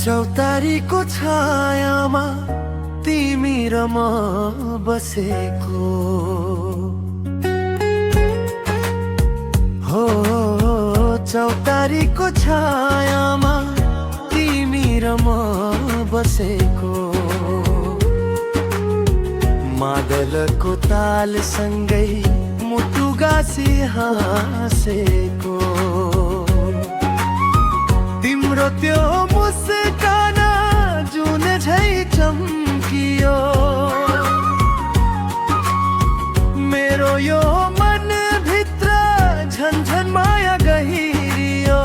चौतारीको छायामा तिमी र म बसेको हो। चौतारीको छायामा तिमी र म बसेको मादलको तालसँगै मुटु गाँसी हाँसेको तिम्रो त्यो मुस्कान जुन झै चम्कियो मेरो यो मन भित्र झन्झन माया गहिरियो।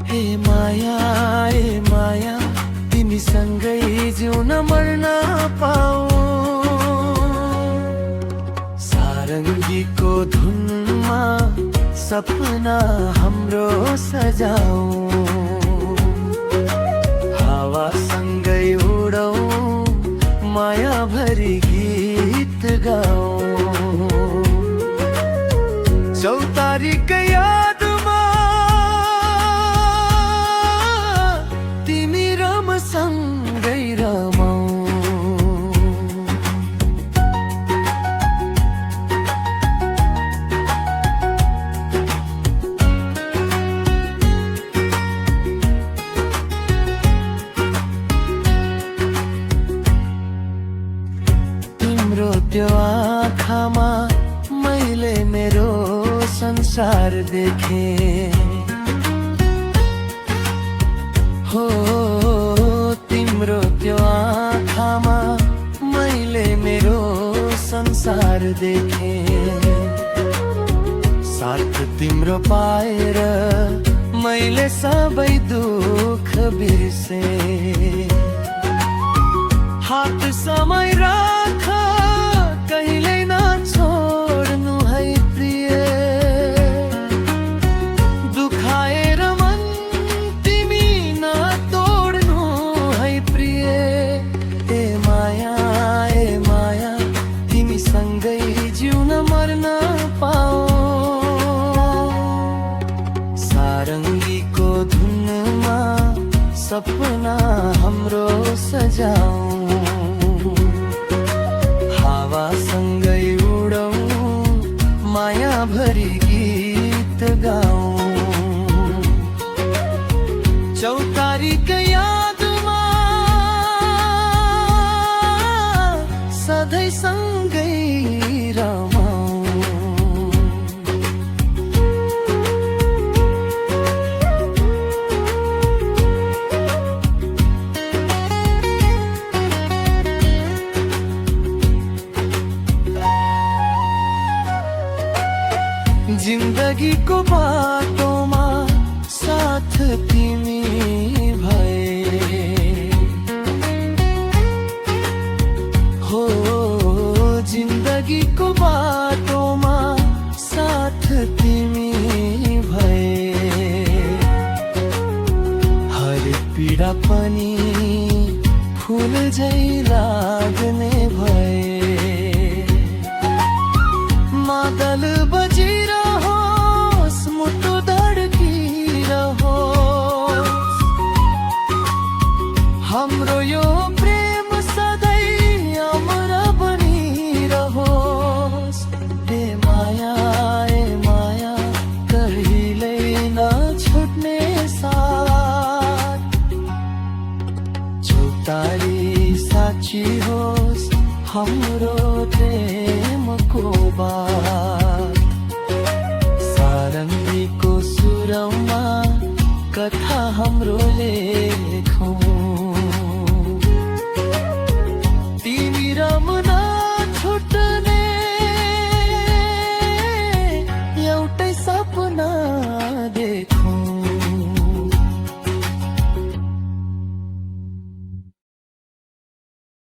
हे माया तिमीसँगै जिउन मर्न पाऊ सारङ्गीको धुनमा सपना हाम्रो सजाऊ हावासँगै उडौ माया भरी गीत गाऊ चौतारीकै यादमा तिमी र म सँगै रमाऊ। तिम्रो त्यो आँखामा मैले मेरो संसार देखेँ हो। तिम्रो त्यो आँखामा मैले मेरो संसार देखेँ साथ तिम्रो पाएर मैले सबै दुःख बिर्से हात समय राख कहिल्यै नछोड्नु है प्रिय दुखाएर मन तिमी नतोड्नु है प्रिय। ए माया तिमीसँगै जिउन मर्न पाऊ सारङ्गीको धुनमा सपना हाम्रो सजाऊ हावासँगै उडौ माया भरी गीत गाऊ चौतारीकै यादमा सधैँ सँगै रमाऊ। जिन्दगीको बाटोमा साथ तिमी भए हो। जिन्दगीको बाटोमा साथ तिमी भए हर पीडा पनि फुल झै लाग्ने भए मादल बजिरहोस् मुटु धड्किरहोस् हाम्रो यो प्रेम सधैँ अमर बनिरहोस्। हे माया कहिल्यै नछुट्ने साथ चौतारी साक्षी होस् हाम्रो प्रेमको बात सारङ्गीको सुरमा कथा हाम्रो